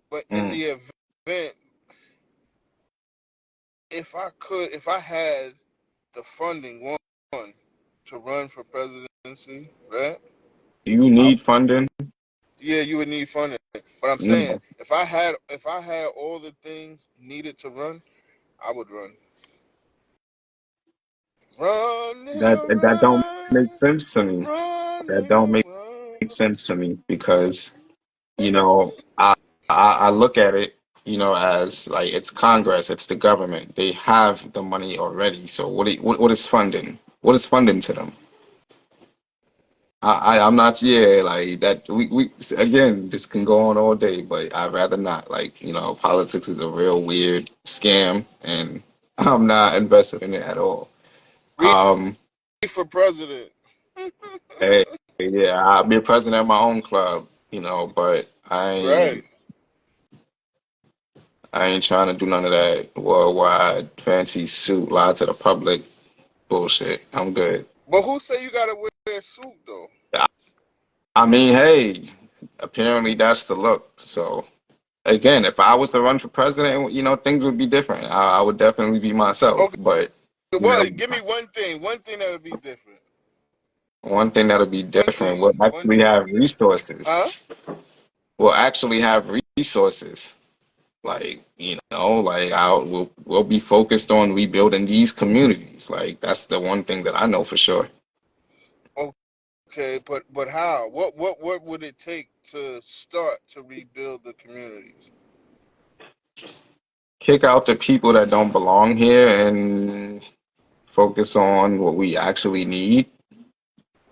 But in mm, the event, if I had the funding one to run for presidency, right? you I, need funding. yeah, you would need funding. But I'm saying No, if I had all the things needed to run, I would run. Run, nigga, that don't make run. sense to me. Run, That don't nigga, make run. sense to me because I look at it, as like it's Congress, it's the government. They have the money already. So what is funding? What is funding to them? I'm not, yeah, like that. We again, this can go on all day, but I'd rather not. Like, politics is a real weird scam, and I'm not invested in it at all. Read Um, for president. hey, yeah, I'll be a president of my own club, but Right. I ain't trying to do none of that worldwide fancy suit, lie to the public bullshit. I'm good. But who say you gotta wear a suit though? I mean, hey, apparently that's the look. So. Again, if I was to run for president, things would be different. I would definitely be myself. Okay, But, you know, what? Give me one thing. One thing that would be different. one thing that'll be One different, thing. we'll One actually thing. have resources. Huh? We'll actually have resources. Like, like we'll be focused on rebuilding these communities. Like, that's the one thing that I know for sure. Okay, but how? What would it take to start to rebuild the communities? Kick out the people that don't belong here and focus on what we actually need.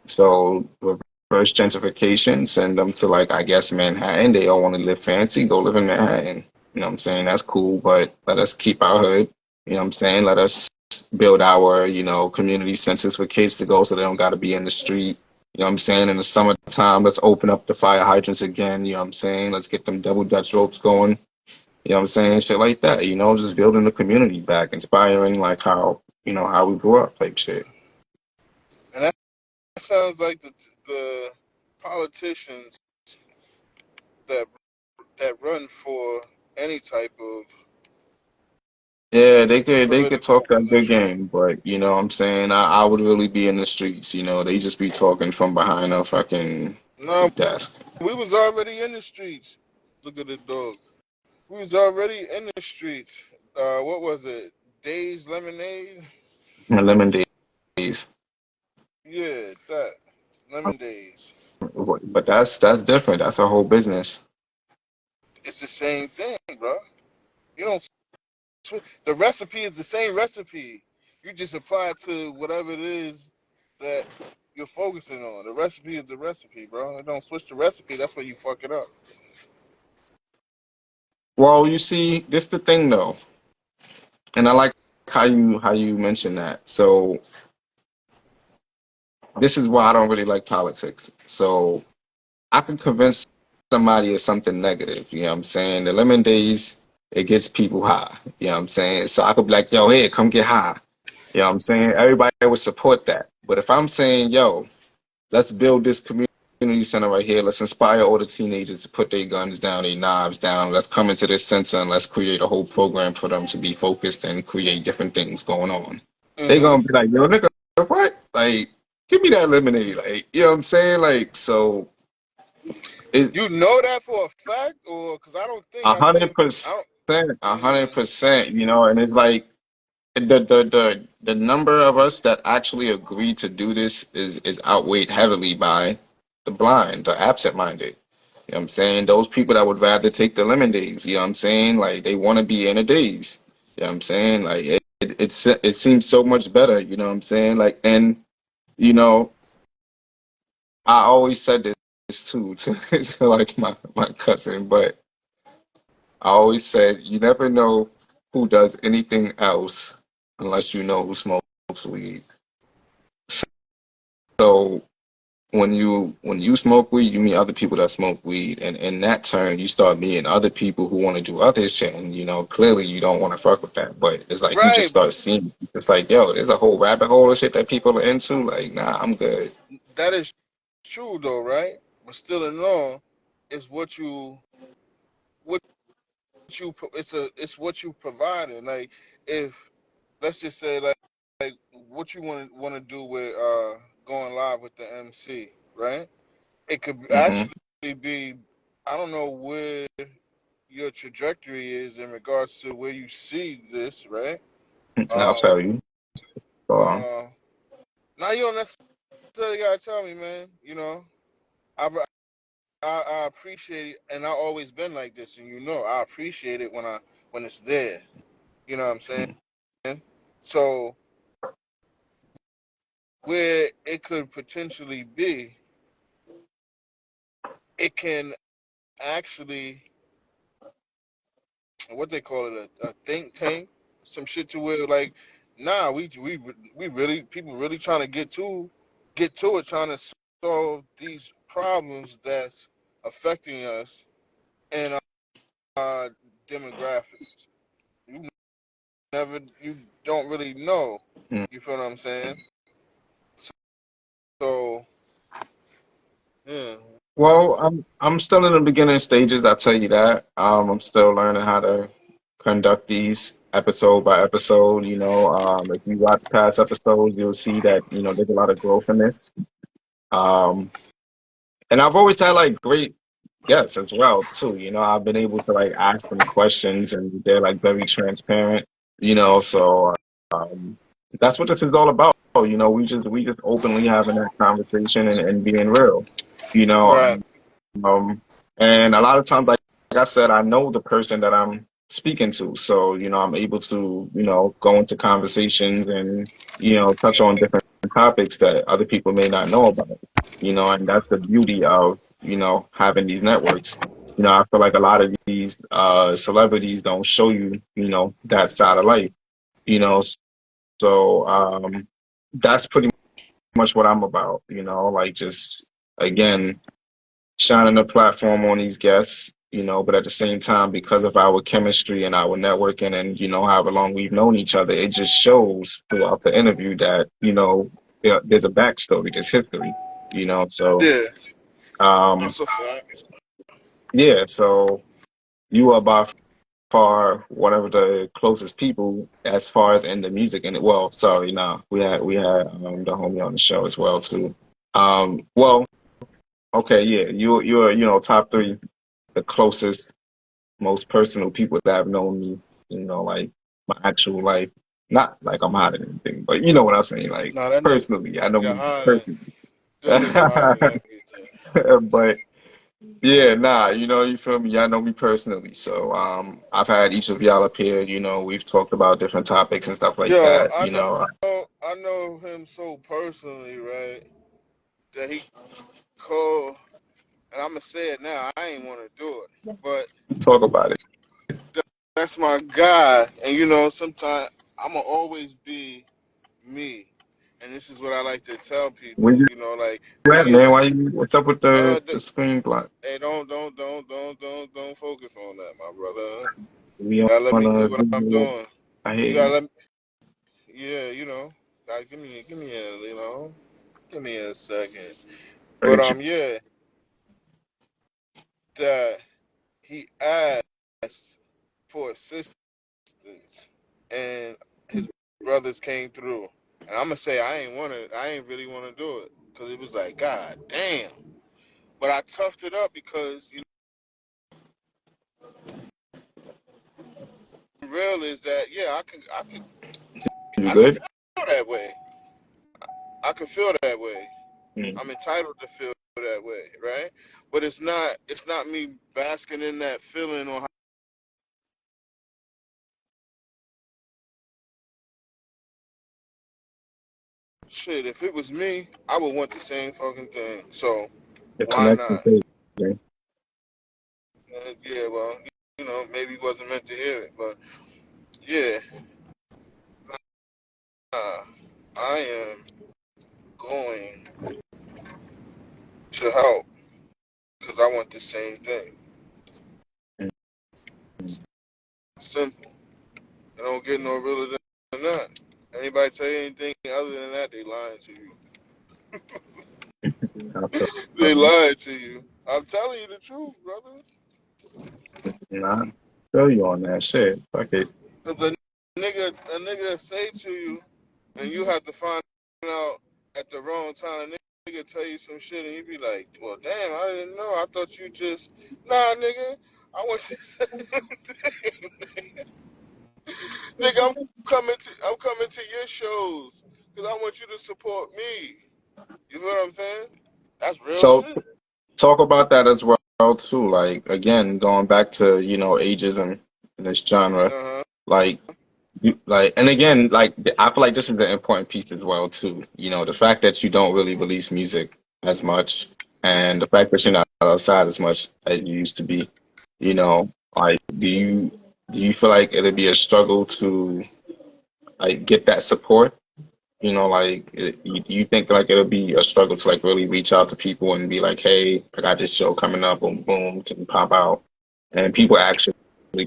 So reverse gentrification, send them to like I guess Manhattan. They all want to live fancy, go live in Manhattan. You know what I'm saying? That's cool, but let us keep our hood. You know what I'm saying? Let us build our, community centers for kids to go so they don't gotta be in the street. You know what I'm saying? In the summertime, let's open up the fire hydrants again. You know what I'm saying? Let's get them double Dutch ropes going. You know what I'm saying? Shit like that. Just building the community back, inspiring like how we grew up type shit. And that sounds like the politicians that that run for any type of Yeah, they could political talk that good position. game, but you know what I'm saying? I would really be in the streets, they just be talking from behind a fucking No, desk. we was already in the streets. Look at the dog. We was already in the streets. What was it? Days Lemonade? And lemon days. Yeah, that. Lemon Days. But that's different. That's a whole business. It's the same thing, bro. You don't the recipe is the same recipe. You just apply it to whatever it is that you're focusing on. The recipe is the recipe, bro. Don't switch the recipe. That's where you fuck it up. Well, you see, this the thing though, and I like how you mentioned that. So this is why I don't really like politics. So I can convince somebody of something negative. You know what I'm saying? The lemon days, it gets people high. You know what I'm saying? So I could be like, yo, hey, come get high. You know what I'm saying? Everybody would support that. But if I'm saying, yo, let's build this community center right here, let's inspire all the teenagers to put their guns down, their knives down, let's come into this center and let's create a whole program for them to be focused and create different things going on. They Hmm. gonna be like, yo, nigga, what? Like, give me that lemonade. Like, you know what I'm saying? Like, so it You know that for a fact, or because a I hundred think I percent, don't. a hundred Mm, percent, and it's like the number of us that actually agree to do this is outweighed heavily by the blind, the absent minded. You know what I'm saying? Those people that would rather take the lemon days, you know what I'm saying? Like they want to be in a daze. You know what I'm saying? Like it seems so much better, you know what I'm saying? Like and you know, I always said this too to, to like my cousin, but I always said you never know who does anything else unless you know who smokes weed. So when you smoke weed, you meet other people that smoke weed, and in that turn, you start meeting other people who want to do other shit, and clearly you don't want to fuck with that, but it's like you just Right, but start seeing, it's like, yo, there's a whole rabbit hole of shit that people are into. Like, nah, I'm good. that is true though, right? But still in all, it's what it's what you provided. Like if let's just say like what you want to do with going live with the MC, right? It could Hmm. actually be, I don't know where your trajectory is in regards to where you see this, right? I'll Um, tell you. So, uh, now you don't necessarily gotta tell me, man. I, I appreciate it, and I always been like this, and I appreciate it when it's there. You know what I'm saying? So where it could potentially be, it can actually what they call it a think tank, some shit to where like, nah, we really people really trying to get to it, trying to solve these problems that's affecting us and our demographics. You you don't really know. mm. You feel what I'm saying? So yeah, Well, I'm still in the beginning stages, I tell you that. I'm still learning how to conduct these episode by episode. If you watch past episodes, you'll see that, there's a lot of growth in this. Um, and I've always had like great guests as well too. I've been able to like ask them questions and they're like very transparent, so that's what this is all about. We just openly having that conversation and being real, you know. right. Um, and a lot of times, like I said, I know the person that I'm speaking to, so I'm able to go into conversations and touch on different topics that other people may not know about. And that's the beauty of having these networks. I feel like a lot of these celebrities don't show you that side of life. You know, so that's pretty much what I'm about. Like just again shining a platform on these guests, but at the same time, because of our chemistry and our networking and, however long we've known each other, it just shows throughout the interview that, there's a backstory, there's history, so, Yeah, um, that's a fact. yeah, so you are by far one of the closest people as far as in the music and well, sorry, no, we had the homie on the show as well too. Well, okay, yeah, you're top three the closest, most personal people that have known me, like my actual life. Not like I'm hiding anything, but you know what I'm saying. Like Nah, that nigga personally, I know me behind it. personally. This nigga hiding everything. But yeah, nah, you feel me? Y'all know me personally. So I've had each of y'all up here, we've talked about different topics and stuff like Yo, that, I know him so personally, right? That he called, and I'm gonna say it now. I ain't want to do it, but talk about it. that's my guy. And sometimes I'ma always be me. And this is what I like to tell Where people. you Like at, me man? is. What's up with Uh, the the, screen block? hey, don't focus on that, my brother. We Gotta let on me do what I'm Google. doing. I hear You gotta you. let me. Yeah, gotta give me a second. But Very chill. yeah, that he asked for assistance, and his brothers came through. And I'm gonna say I ain't really want to do it because it was like, God damn. But I toughed it up because real is that yeah, You I can good? feel that way. I can feel that way. Mm. I'm entitled to feel that that way, right? But it's not me basking in that feeling or shit. If it was me, I would want the same fucking thing. So The why connection not? phase. Yeah, well, maybe he wasn't meant to hear it, but yeah, uh, I am going to help because I want the same thing. Simple. It don't get no realer than that. Anybody tell you anything other than that, they lying to you. I feel They lied to you. I'm telling you the truth, brother. nah, I feel you on that shit. Fuck it. Cause a nigga say to you, and you have to find out at the wrong time. A nigga tell you some shit, and you be like, "Well, damn, I didn't know. I thought you just nah, nigga. I want you to say thing. Nigga, I'm coming to your shows because I want you to support me. You feel what I'm saying? That's real So shit. talk about that as well too. Like again, going back to ageism in this genre. Uh huh. Like and again, like I feel like this is an important piece as well too. The fact that you don't really release music as much, and the fact that you're not outside as much as you used to be. Like do you feel like it'd be a struggle to like get that support? Like you think like it'll be a struggle to like really reach out to people and be like, hey, I got this show coming up, boom, boom, can you pop out, and people actually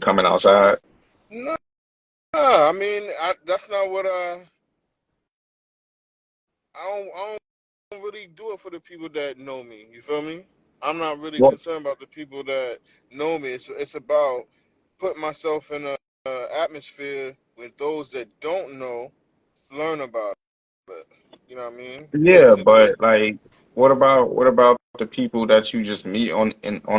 coming outside. Nah, I mean, that's not what I don't really do it for the people that know me. You feel me? I'm not really Well, concerned about the people that know me. It's about putting myself in a atmosphere with those that don't know learn about it. You know what I mean? yeah, Basically. but like, what about the people that you just meet on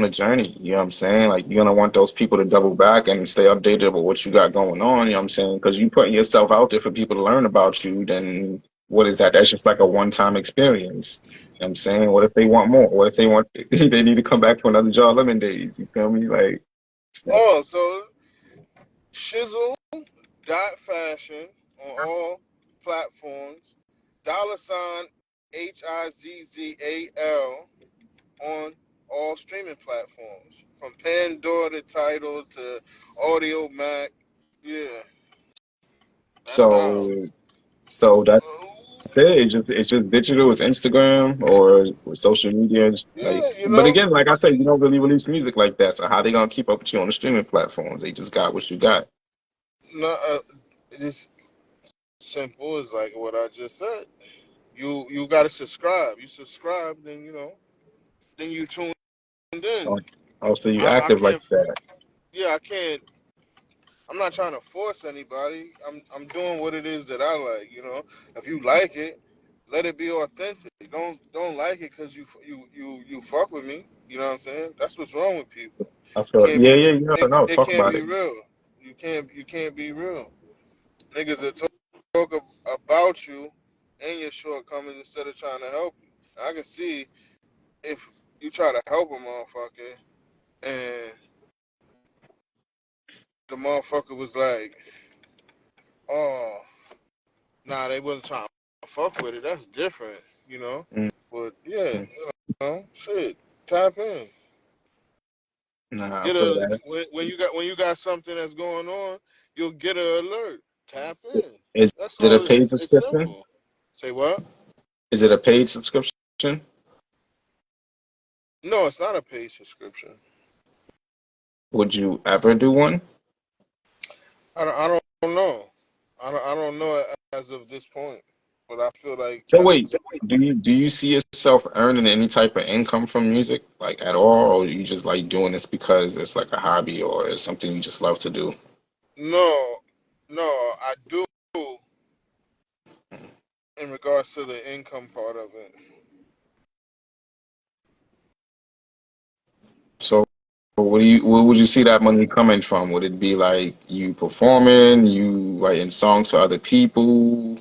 a journey? You know what I'm saying? Like, you're gonna want those people to double back and stay updated with what you got going on. You know what I'm saying? Because you putting yourself out there for people to learn about you. Then what is that? That's just like a one-time experience. You know what I'm saying? What if they want more? What if they want they need to come back for another Jar Lemon days? You feel me? Like, Oh, so shizzle dot fashion on all platforms. $ HIZZAL on all streaming platforms, from Pandora to Tidal to Audio Mac. Yeah, that's how. so so that's it. It's just digital. It's Instagram or social media. Like, Yeah, but again, like I said, you don't really release music like that. So how they gonna keep up with you on the streaming platforms? They just got what you got. no, it's simple as like what I just said. You got to subscribe. You subscribe, then then you tuned in. Oh, oh, so you I active like can't. that? Yeah, I can't. I'm not trying to force anybody. I'm doing what it is that I like. If you like it, let it be authentic. Don't like it because you fuck with me. You know what I'm saying? That's what's wrong with people. I You feel can't yeah, yeah, yeah. it, No, it talk can't about be it. real. You can't be real. Niggas that talk about you and your shortcomings instead of trying to help you. I can see if you try to help a motherfucker and the motherfucker was like, oh, nah, they wasn't trying to fuck with it. That's different, you know. Mm, But yeah, mm. shit, tap in. Nah, I Get feel a that. when you got something that's going on, you'll get an alert. Tap in. Is That's it a all. paid It's subscription? simple. Say what? Is it a paid subscription? No, it's not a paid subscription. Would you ever do one? I don't know. I don't know as of this point, but I feel like So as of wait, do you see yourself earning any type of income from music, like at all, or you just like doing this because it's like a hobby or it's something you just love to do? no, no, I do in regards to the income part of it. So where would you see that money coming from? Would it be like you performing, you writing songs for other people,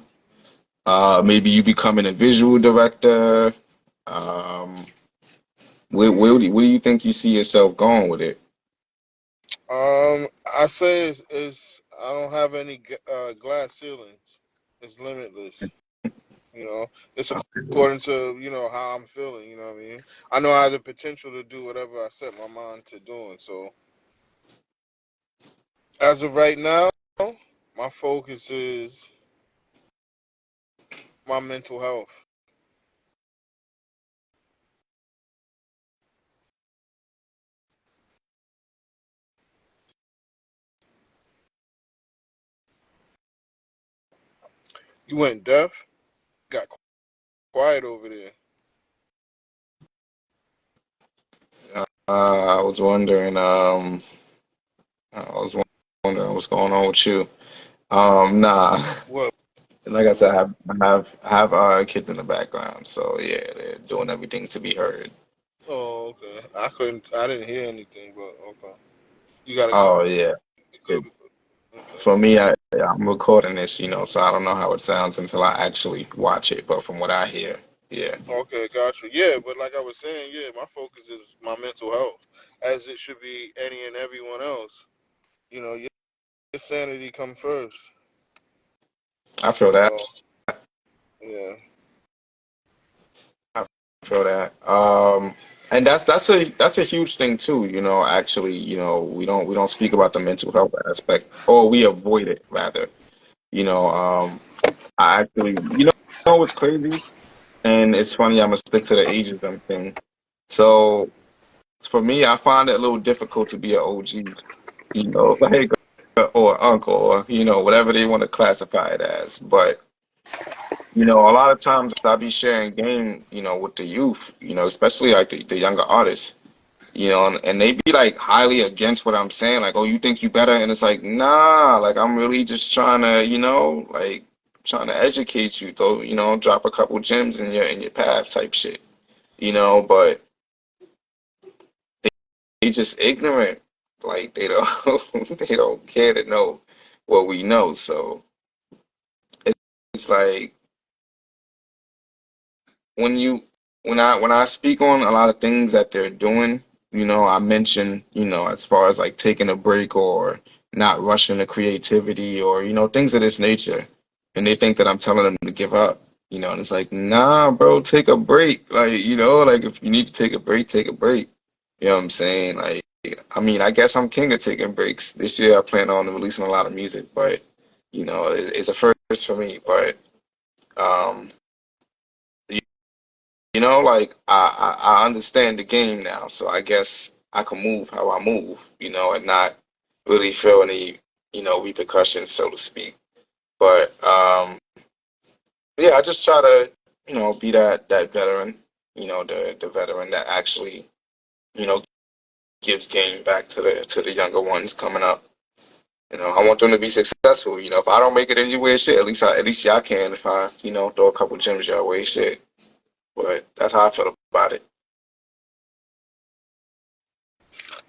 maybe you becoming a visual director? Um, Where do you think you see yourself going with it? I say is I don't have any glass ceilings. It's limitless. You know, it's according to how I'm feeling. You know what I mean? I know I have the potential to do whatever I set my mind to doing. So as of right now, my focus is my mental health. You went deaf, got quiet over there. I was wondering, I was wondering what's going on with you. Nah, What? like I said, I have kids in the background, so yeah, they're doing everything to be heard. Oh, okay. I didn't hear anything, but okay. You got a Oh yeah, good. it's Okay. for me. I'm recording this, so I don't know how it sounds until I actually watch it. But from what I hear, yeah, Okay, gotcha. Yeah, but like I was saying, yeah, my focus is my mental health, as it should be any and everyone else. Your sanity come first. I feel that. So yeah. I feel that. And that's a huge thing too. Actually, we don't speak about the mental health aspect, or we avoid it rather. You know, I actually, what's crazy, and it's funny. I'm gonna stick to the ageism thing. So for me, I find it a little difficult to be an OG. Like or uncle, or whatever they want to classify it as. But a lot of times I be sharing game, with the youth, especially like the younger artists, and they be like highly against what I'm saying, like, oh, you think you better, and it's like, nah, like I'm really just trying to, like trying to educate you, though, drop a couple gems in your path type shit, but they just ignorant, like they don't they don't care to know what we know, so it's like when you when I speak on a lot of things that they're doing, I mention, as far as like taking a break or not rushing the creativity or, things of this nature. And they think that I'm telling them to give up, and it's like, nah, bro, take a break. Like, like if you need to take a break, take a break. You know what I'm saying? Like, I mean, I guess I'm king of taking breaks. This year I plan on releasing a lot of music, but, it's a first for me. But, um, like I understand the game now, so I guess I can move how I move, and not really feel any, repercussions, so to speak. But yeah, I just try to, be that veteran, the veteran that actually, you know, gives game back to the younger ones coming up. I want them to be successful. If I don't make it anywhere, shit, at least y'all can. If I, throw a couple gems your way, shit. But that's how I feel about it.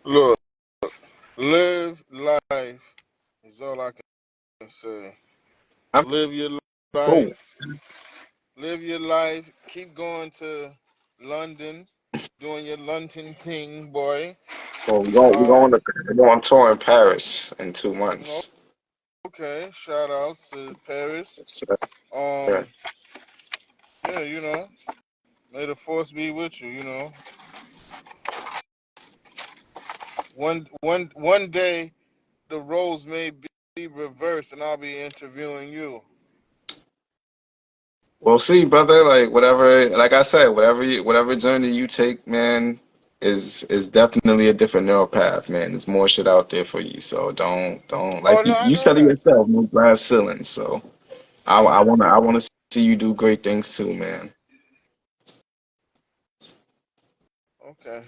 Look, live life is all I can say. I'm Live your cool. life. Live your life. Keep going to London, doing your London thing, boy. Well, Um, we're going on tour in Paris in 2 months. okay. Shout outs to Paris. So, yeah. Um, yeah, may the force be with you. One day the roles may be reversed, and I'll be interviewing you. We'll see, brother. Like whatever, like I said, whatever journey you take, man, is definitely a different neural path, man. There's more shit out there for you. So don't like Oh no, I you know said it that. yourself, no glass ceilings. So I wanna see you do great things too, man. Okay.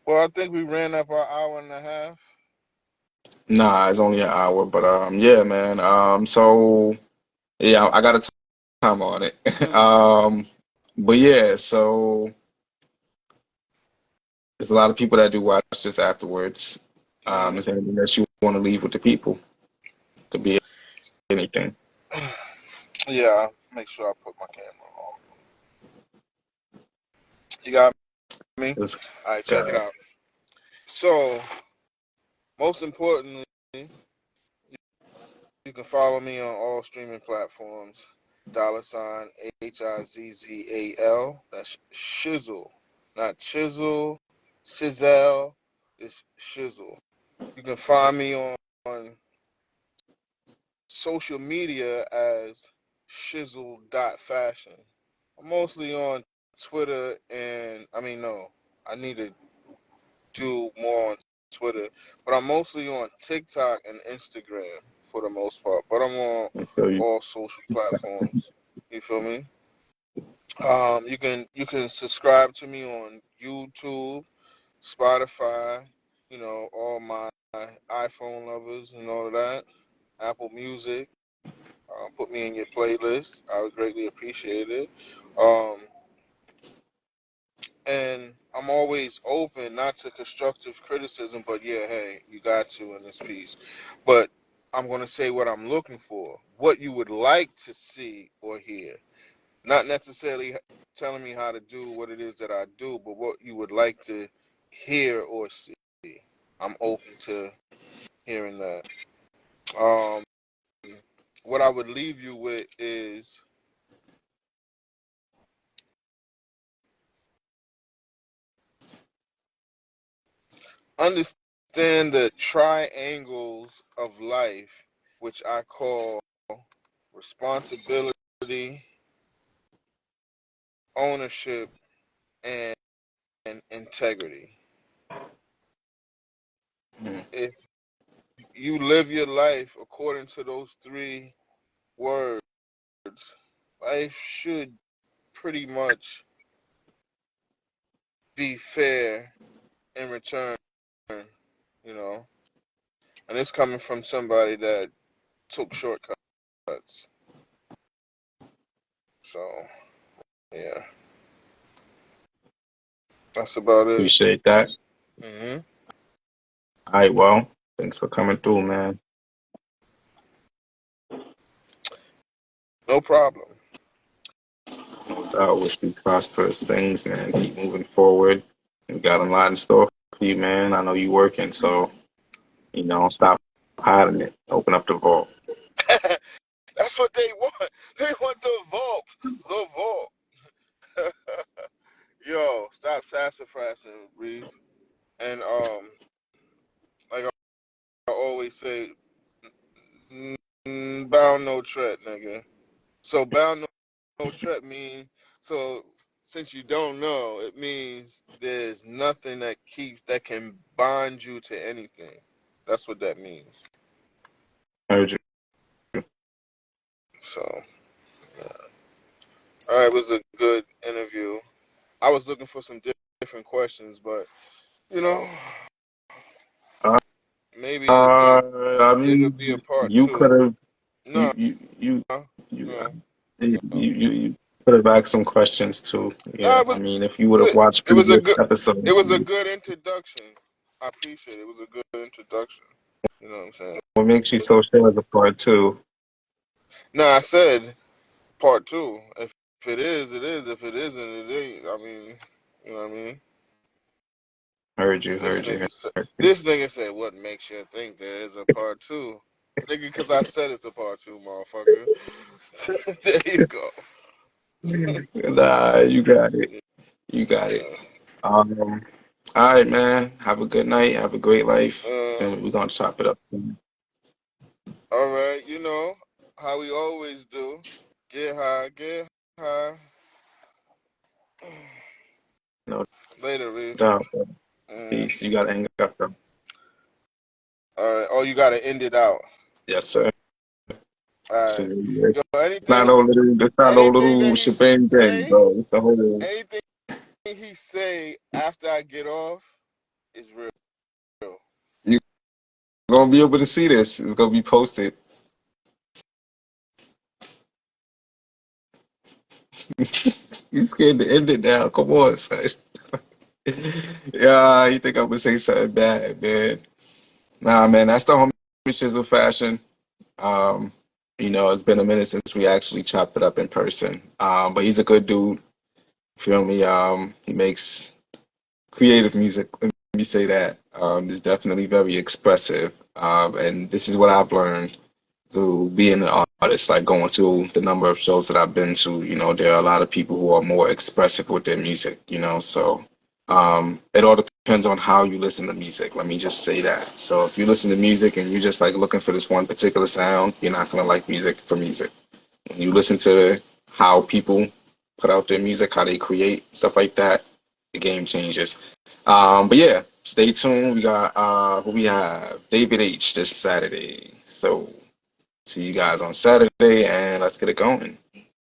Well, I think we ran up our hour and a half. Nah, it's only an hour, but yeah, man. So yeah, I got a time on it. Mm. But yeah, so. There's a lot of people that do watch this afterwards. Hmm. Is there anything that you want to leave with the people? Could be anything. Yeah, make sure I put my camera on. You got me? This All right, check guy. it out. So, most importantly, you can follow me on all streaming platforms. $ HIZZAL. That's Shizzle, not Chisel, Sizzle. It's Shizzle. You can find me on social media as shizzle.fashion. I'm mostly on Twitter and I mean no, I need to do more on Twitter, but I'm mostly on TikTok and Instagram for the most part. But I'm on I feel you. all social platforms. You feel me? You can subscribe to me on YouTube, Spotify, all my iPhone lovers and all of that. Apple Music. Put me in your playlist. I would greatly appreciate it. Um, and I'm always open, not to constructive criticism, but yeah, hey, you got to in this piece. But I'm going to say what I'm looking for, what you would like to see or hear. Not necessarily telling me how to do what it is that I do, but what you would like to hear or see. I'm open to hearing that. Um, what I would leave you with is understand the triangles of life, which I call responsibility, ownership, and integrity. Mm. If you live your life according to those three words, life should pretty much be fair in return, you know. And it's coming from somebody that took shortcuts. So, yeah, that's about it. Appreciate that. Hmm. All right, well, thanks for coming through, man. No problem. No doubt. Wish you prosperous things, man. Keep moving forward. We got a lot in store for you, man. I know you working, so don't stop hiding it. Open up the vault. That's what they want. They want the vault. The vault. Yo, stop sassafrasing, Reeve. And like I always say, bound no tread, nigga. So bound no tread means so. Since you don't know, it means there's nothing that can bind you to anything. That's what that means. Heard you. So, yeah. All right, it was a good interview. I was looking for some different questions, but you know, Uh, maybe I it'll be a mean, part you could two. have, No, you, you, no, you, no. you could have asked some questions too. No, Yeah, it I was mean, if you would have good. watched It was a previous good. It episodes, was a good introduction. I appreciate it. It was a good introduction. You know what I'm saying? what makes you so sure as a part two? No, I said part two. If it is, it is. If it isn't, it ain't. I mean, you know what I mean? Heard you, This heard you, nigga said. heard you. This nigga said, "What makes you think there is a part two, nigga? Because I said it's a part two, motherfucker." There you go. Nah, you got it. You got it. Yeah. All right, man. Have a good night. Have a great life, Uh, and we're gonna chop it up. all right. You know how we always do. Get high. Get high. No Later, Reef. doubt. Mm. Peace. You gotta hang up though. All right. Oh, you gotta end it out. Yes, sir. All right. It's Yo, not anything, no little. It's not no anything little that he shebang bang, say, bro. It's the whole. anything he say after I get off is real. You're gonna be able to see this. It's gonna be posted. You scared to end it now? Come on, son. Yeah, you think I'm gonna say something bad, man? Nah, man. That's the homie shizzle fashion. Um, it's been a minute since we actually chopped it up in person. But he's a good dude. Feel me? He makes creative music. Let me say that. It's definitely very expressive. And this is what I've learned through being an artist, like going to the number of shows that I've been to. You know, there are a lot of people who are more expressive with their music, you know, so it all depends on how you listen to music. Let me just say that. So if you listen to music and you're just like looking for this one particular sound, you're not gonna like music for music. When you listen to how people put out their music, how they create stuff like that, the game changes. But yeah, stay tuned. We got who we have David H this Saturday. So see you guys on Saturday and let's get it going.